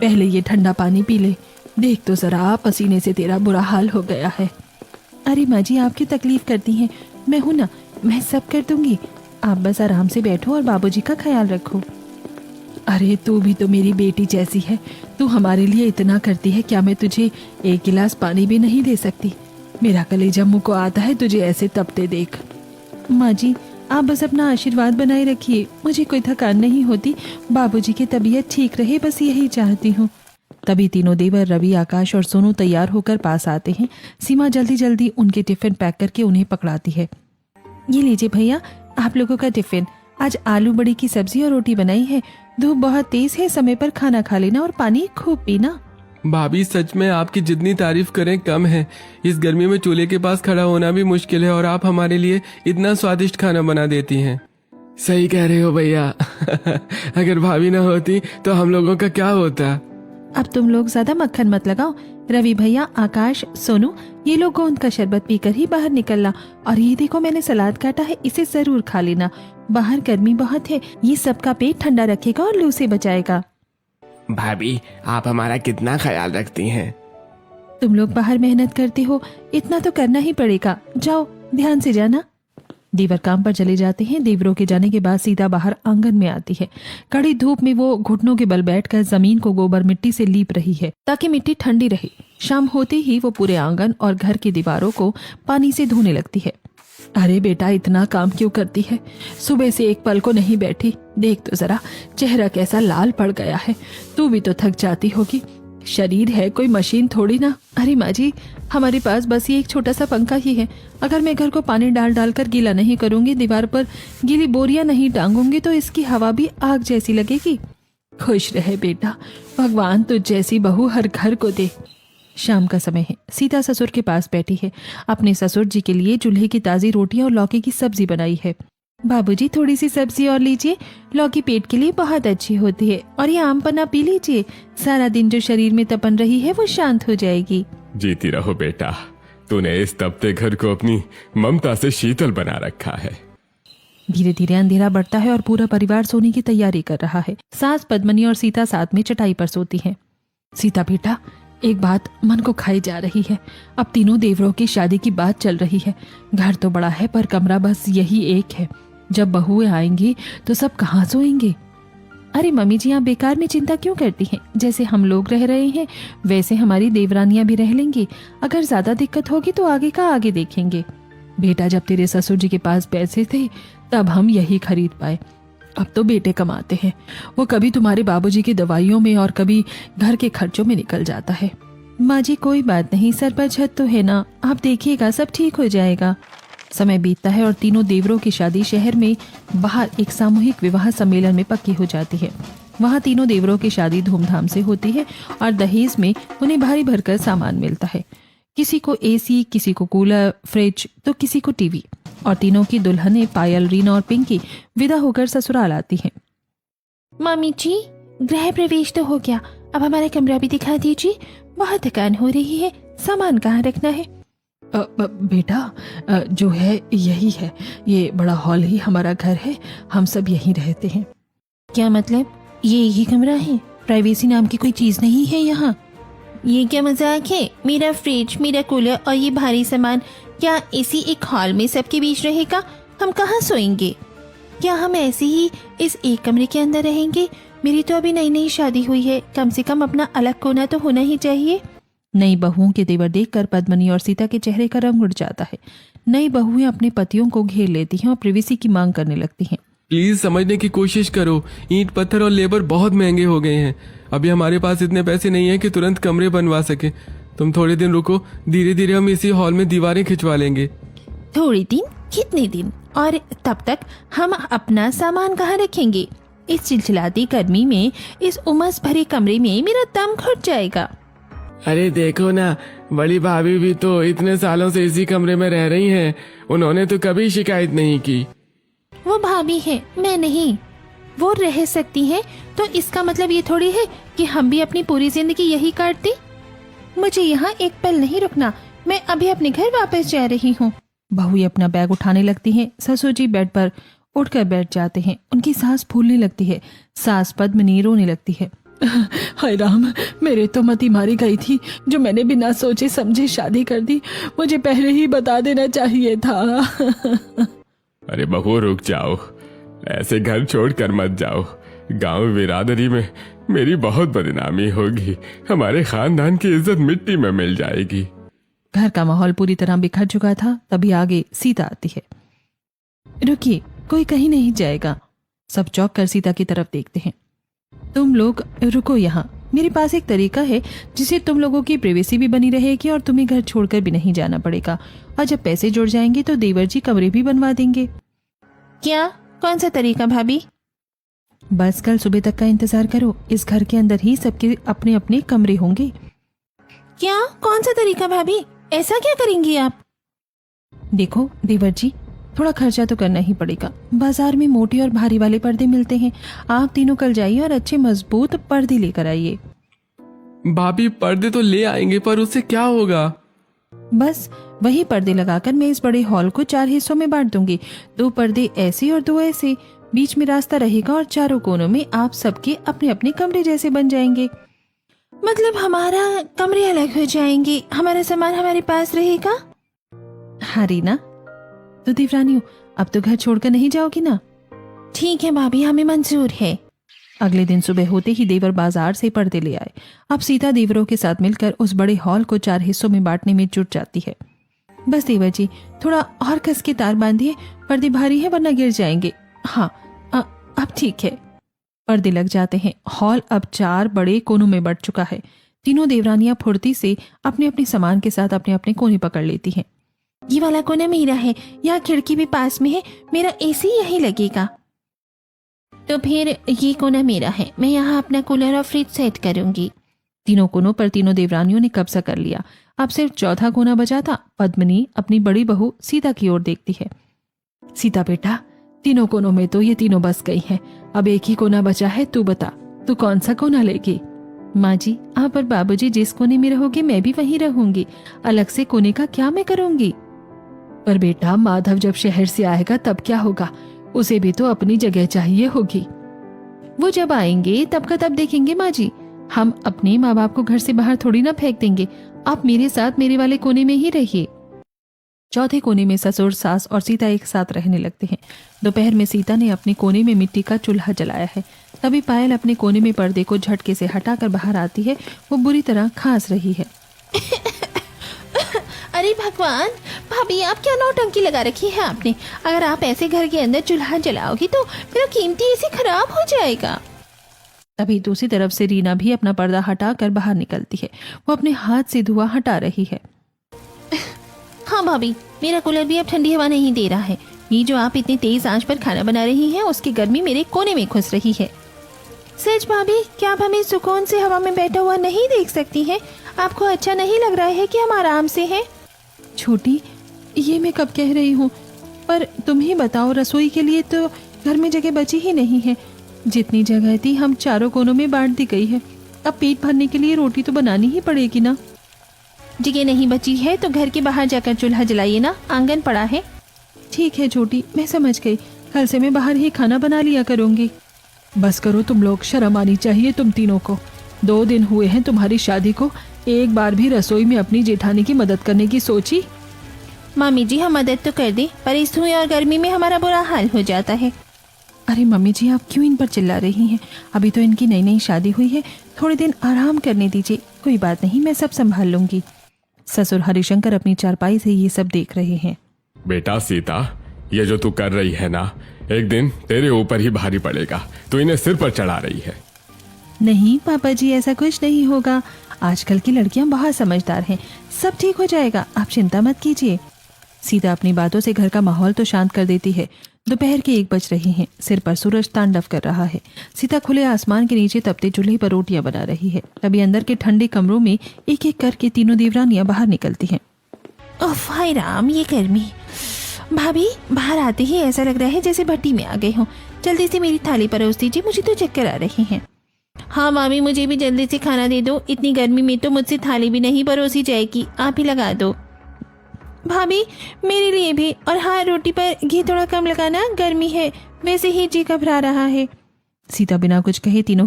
पहले ये ठंडा पानी पी ले। देख तो जरा, पसीने से तेरा बुरा हाल हो गया है। अरे माँ जी, आप क्यों तकलीफ करती हैं? मैं हूं ना, मैं सब कर दूंगी। आप बस आराम से बैठो और बाबूजी का ख्याल रखो। अरे तू भी तो मेरी बेटी जैसी है, तू हमारे लिए इतना करती है, क्या मैं तुझे एक गिलास पानी भी नहीं दे सकती? मेरा कलेजा मुँह को आता है तुझे ऐसे तपते देख। माँ जी, आप बस अपना आशीर्वाद बनाए रखिए, मुझे कोई थकान नहीं होती। बाबूजी की तबीयत ठीक रहे, बस यही चाहती हूँ। तभी तीनों देवर रवि, आकाश और सोनू तैयार होकर पास आते हैं। सीमा जल्दी जल्दी उनके टिफिन पैक करके उन्हें पकड़ाती है। ये लीजिए भैया, आप लोगों का टिफिन। आज आलू बड़ी की सब्जी और रोटी बनाई है। धूप बहुत तेज है, समय पर खाना खा लेना और पानी खूब पीना। भाभी, सच में आपकी जितनी तारीफ करें कम है। इस गर्मी में चूल्हे के पास खड़ा होना भी मुश्किल है और आप हमारे लिए इतना स्वादिष्ट खाना बना देती हैं। सही कह रहे हो भैया। अगर भाभी ना होती तो हम लोगों का क्या होता। अब तुम लोग ज्यादा मक्खन मत लगाओ। रवि भैया, आकाश, सोनू, ये लोग गोंद का शरबत पीकर ही बाहर निकलना। और ये देखो, मैंने सलाद काटा है, इसे जरूर खा लेना। बाहर गर्मी बहुत है, ये सबका पेट ठंडा रखेगा और लू से बचाएगा। भाभी, आप हमारा कितना ख्याल रखती हैं। तुम लोग बाहर मेहनत करते हो, इतना तो करना ही पड़ेगा। जाओ, ध्यान से जाना। देवर काम पर चले जाते हैं। देवरों के जाने के बाद सीता बाहर आंगन में आती है। कड़ी धूप में वो घुटनों के बल बैठकर जमीन को गोबर मिट्टी से लीप रही है ताकि मिट्टी ठंडी रहे। शाम होते ही वो पूरे आंगन और घर की दीवारों को पानी से धोने लगती है। अरे बेटा, इतना काम क्यों करती है? सुबह से एक पल को नहीं बैठी। देख तो जरा, चेहरा कैसा लाल पड़ गया है। तू भी तो थक जाती होगी। शरीर है, कोई मशीन थोड़ी ना। अरे माँ जी, हमारे पास बस ये एक छोटा सा पंखा ही है। अगर मैं घर को पानी डाल डाल कर गीला नहीं करूंगी, दीवार पर गीली बोरियां नहीं टांगूंगी, तो इसकी हवा भी आग जैसी लगेगी। खुश रहे बेटा, भगवान तुझ जैसी बहू हर घर को दे। शाम का समय है। सीता ससुर के पास बैठी है। अपने ससुर जी के लिए चूल्हे की ताजी रोटियां और लौकी की सब्जी बनाई है। बाबूजी, थोड़ी सी सब्जी और लीजिए। लौकी पेट के लिए बहुत अच्छी होती है। और ये आम पन्ना पी लीजिए, सारा दिन जो शरीर में तपन रही है वो शांत हो जाएगी। जीती रहो बेटा, तूने इस तपते घर को अपनी ममता से शीतल बना रखा है। धीरे धीरे अंधेरा बढ़ता है और पूरा परिवार सोने की तैयारी कर रहा है। सास पद्मनी और सीता साथ में चटाई पर सोती हैं। सीता बेटा, एक बात मन को खाई जा रही है। अब तीनों देवरों की शादी की बात चल रही है। घर तो बड़ा है पर कमरा बस यही एक है। जब बहुएं आएंगी तो सब कहाँ सोएंगे? अरे मम्मी जी, आप बेकार में चिंता क्यों करती हैं? जैसे हम लोग रह रहे हैं वैसे हमारी देवरानियां भी रह लेंगी। अगर ज्यादा दिक्कत होगी तो आगे का आगे देखेंगे। बेटा, जब तेरे ससुर जी के पास पैसे थे तब हम यही खरीद पाए। अब तो बेटे कमाते हैं, वो कभी तुम्हारे बाबूजी की दवाइयों में और कभी घर के खर्चों में निकल जाता है। माँ जी, कोई बात नहीं, सर पर छत तो है ना, आप देखिएगा सब ठीक हो जाएगा। समय बीतता है और तीनों देवरों की शादी शहर में बाहर एक सामूहिक विवाह सम्मेलन में पक्की हो जाती है। वहाँ तीनों देवरों की शादी धूमधाम से होती है और दहेज में उन्हें भारी भरकर सामान मिलता है। किसी को एसी, किसी को कूलर, फ्रिज तो किसी को टीवी। और तीनों की दुल्हनें पायल, रीना और पिंकी विदा होकर ससुराल आती हैं। मम्मी जी, गृह प्रवेश तो हो गया, अब हमारा कमरा भी दिखा दीजिए। बहुत थकान हो रही है, सामान कहाँ रखना है? बेटा, जो है यही है। ये बड़ा हॉल ही हमारा घर है, हम सब यहीं रहते हैं। क्या मतलब? ये ही कमरा है? प्राइवेसी नाम की कोई चीज नहीं है यहाँ? ये क्या मजाक है? मेरा फ्रिज, मेरा कूलर और ये भारी सामान क्या इसी एक हॉल में सबके बीच रहेगा? हम कहाँ सोएंगे? क्या हम ऐसे ही इस एक कमरे के अंदर रहेंगे? मेरी तो अभी नई नई शादी हुई है, कम से कम अपना अलग कोना तो होना ही चाहिए। नई बहुओं के तेवर देखकर पद्मनी और सीता के चेहरे का रंग उड़ जाता है। नई बहुएं अपने पतियों को घेर लेती हैं और प्रिवेसी की मांग करने लगती हैं। प्लीज समझने की कोशिश करो, ईंट पत्थर और लेबर बहुत महंगे हो गए हैं। अभी हमारे पास इतने पैसे नहीं है कि तुरंत कमरे बनवा सके। तुम थोड़े दिन रुको, धीरे धीरे हम इसी हॉल में दीवारें खिंचवा लेंगे। थोड़ी दिन? कितने दिन? और तब तक हम अपना सामान कहाँ रखेंगे? इस चिलचिलाती गर्मी में, इस उमस भरे कमरे में मेरा दम घुट जाएगा। अरे देखो ना, बड़ी भाभी भी तो इतने सालों से इसी कमरे में रह रही हैं। उन्होंने तो कभी शिकायत नहीं की। वो भाभी है, मैं नहीं। वो रह सकती हैं तो इसका मतलब ये थोड़ी है कि हम भी अपनी पूरी जिंदगी यही काटते। मुझे यहाँ एक पल नहीं रुकना, मैं अभी अपने घर वापस जा रही हूँ। बहू अपना बैग उठाने लगती हैं। ससुर जी बेड पर उठकर बैठ जाते हैं। उनकी सांस फूलने लगती है। सास पद्मनी रोने लगती है। हाय राम, मेरे तो मती मारी गई थी जो मैंने बिना सोचे समझे शादी कर दी। मुझे पहले ही बता देना चाहिए था। अरे बहू रुक जाओ, ऐसे घर छोड़कर मत जाओ। गांव बिरादरी में मेरी बहुत बदनामी होगी, हमारे खानदान की इज्जत मिट्टी में मिल जाएगी। घर का माहौल पूरी तरह बिखर चुका था। तभी आगे सीता आती है। रुकिए, कोई कहीं नहीं जाएगा। सब चौंक कर सीता की तरफ देखते हैं। तुम लोग रुको यहाँ, मेरे पास एक तरीका है जिससे तुम लोगों की प्राइवेसी भी बनी रहेगी और तुम्हें घर छोड़कर भी नहीं जाना पड़ेगा। और जब पैसे जुड़ जाएंगे तो देवर जी कमरे भी बनवा देंगे। क्या? कौन सा तरीका भाभी? बस कल सुबह तक का इंतजार करो, इस घर के अंदर ही सबके अपने अपने कमरे होंगे। क्या? कौन सा तरीका भाभी? ऐसा क्या करेंगी आप? देखो देवर जी, थोड़ा खर्चा तो करना ही पड़ेगा। बाजार में मोटे और भारी वाले पर्दे मिलते हैं। आप तीनों कल जाइए और अच्छे मजबूत पर्दे लेकर आइए। भाभी पर्दे तो ले आएंगे, पर उससे क्या होगा? बस वही पर्दे लगाकर मैं इस बड़े हॉल को 4 हिस्सों में बांट दूंगी। 2 पर्दे ऐसे और 2 ऐसे, बीच में रास्ता रहेगा और चारों कोनों में आप सबके अपने अपने कमरे जैसे बन जाएंगे। मतलब हमारा कमरे अलग हो जाएंगे, हमारा सामान हमारे पास रहेगा? हाँ रीना, तो देवरानियों अब तो घर छोड़कर नहीं जाओगी ना? ठीक है भाभी, हमें मंजूर है। अगले दिन सुबह होते ही देवर बाजार से पर्दे ले आए। अब सीता देवरों के साथ मिलकर उस बड़े हॉल को 4 हिस्सों में बांटने में जुट जाती है। बस देवर जी, थोड़ा और कस के तार बांधिए, पर्दे भारी है वरना गिर जाएंगे। हाँ अब ठीक है। पर्दे लग जाते हैं। हॉल अब 4 बड़े कोनों में बंट चुका है। तीनों देवरानियां फुर्ती से अपने अपने सामान के साथ अपने अपने कोने पकड़ लेती हैं। ये वाला कोना मेरा है, यहाँ खिड़की भी पास में है, मेरा एसी यही लगेगा। तो फिर ये कोना मेरा है, मैं यहाँ अपना कूलर और फ्रिज सेट करूंगी। तीनों कोनों पर तीनों देवरानियों ने कब्जा कर लिया। अब सिर्फ चौथा कोना बचा था। पद्मिनी अपनी बड़ी बहू सीता की ओर देखती है। सीता बेटा, तीनों कोनों में तो ये तीनों बस गई हैं। अब एक ही कोना बचा है, तू बता तू कौन सा कोना लेगी? माँ जी, आप और बाबूजी जिस कोने में रहोगे मैं भी वहीं रहूंगी। अलग से कोने का क्या मैं करूंगी? पर बेटा, माधव जब शहर से आएगा तब क्या होगा? उसे भी तो अपनी जगह चाहिए होगी। वो जब आएंगे तब का तब देखेंगे माँ जी। हम अपने माँ बाप को घर से बाहर थोड़ी ना फेंक देंगे। आप मेरे साथ मेरे वाले कोने में ही रहिए। चौथे कोने में ससुर, सास और सीता एक साथ रहने लगते हैं। दोपहर में सीता ने अपने कोने में मिट्टी का चूल्हा जलाया है। तभी पायल अपने कोने में पर्दे को झटके से हटाकर बाहर आती है। वो बुरी तरह खांस रही है। अरे भगवान, भाभी आप क्या नौटंकी लगा रखी है आपने? अगर आप ऐसे घर के अंदर चूल्हा जलाओगी तो मेरा कीमती एसी खराब हो जाएगा। तभी दूसरी तरफ से रीना भी अपना पर्दा हटाकर बाहर निकलती है। वो अपने हाथ से धुआं हटा रही है। हाँ भाभी, मेरा कूलर भी अब ठंडी हवा नहीं दे रहा है। ये जो आप इतनी तेज आंच पर खाना बना रही हैं, उसकी गर्मी मेरे कोने में घुस रही है। सच भाभी, क्या आप हमें सुकून से हवा में बैठा हुआ नहीं देख सकती हैं? आपको अच्छा नहीं लग रहा है कि हम आराम से हैं? छोटी, ये मैं कब कह रही हूँ? पर तुम ही बताओ, रसोई के लिए तो घर में जगह बची ही नहीं है। जितनी जगह थी हम चारों कोनों में बांट दी गई है। अब पेट भरने के लिए रोटी तो बनानी ही पड़ेगी ना। जगह नहीं बची है तो घर के बाहर जाकर चूल्हा जलाइए ना, आंगन पड़ा है। ठीक है छोटी, मैं समझ गई। कल से मैं बाहर ही खाना बना लिया करूंगी। बस करो तुम लोग, शर्म आनी चाहिए तुम तीनों को। 2 दिन हुए हैं तुम्हारी शादी को, एक बार भी रसोई में अपनी जेठानी की मदद करने की सोची? मामी जी, हम मदद तो कर दें, पर इस धुएं और गर्मी में हमारा बुरा हाल हो जाता है। अरे मम्मी जी, आप क्यों इन पर चिल्ला रही हैं? अभी तो इनकी नई नई शादी हुई है, थोड़े दिन आराम करने दीजिए। कोई बात नहीं, मैं सब संभाल लूंगी। ससुर हरिशंकर अपनी चारपाई से ये सब देख रहे हैं। बेटा सीता, ये जो तू कर रही है ना, एक दिन तेरे ऊपर ही भारी पड़ेगा। तू इन्हें सिर पर चढ़ा रही है। नहीं पापा जी, ऐसा कुछ नहीं होगा। आजकल की लड़कियां बहुत समझदार हैं, सब ठीक हो जाएगा, आप चिंता मत कीजिए। सीता अपनी बातों से घर का माहौल तो शांत कर देती है। दोपहर के 1 बज रहे हैं। सिर पर सूरज तांडव कर रहा है। सीता खुले आसमान के नीचे तपते चूल्हे पर रोटियां बना रही है। तभी अंदर के ठंडे कमरों में एक एक करके तीनों देवरानियां बाहर निकलती हैं। ओफ, हाय राम, ये गर्मी। भाभी, बाहर आते ही ऐसा लग रहा है जैसे भट्टी में आ गए हो। जल्दी से मेरी थाली परोस दीजिए, मुझे तो चक्कर आ रही हैं। हाँ मामी, मुझे भी जल्दी से खाना दे दो। इतनी गर्मी में तो मुझसे थाली भी नहीं परोसी जाएगी, आप ही लगा दो। भाभी, मेरे लिए भी। और हाँ, रोटी पर घी थोड़ा कम लगाना, गर्मी है, वैसे ही जी घबरा रहा है। सीता बिना कुछ कहे तीनों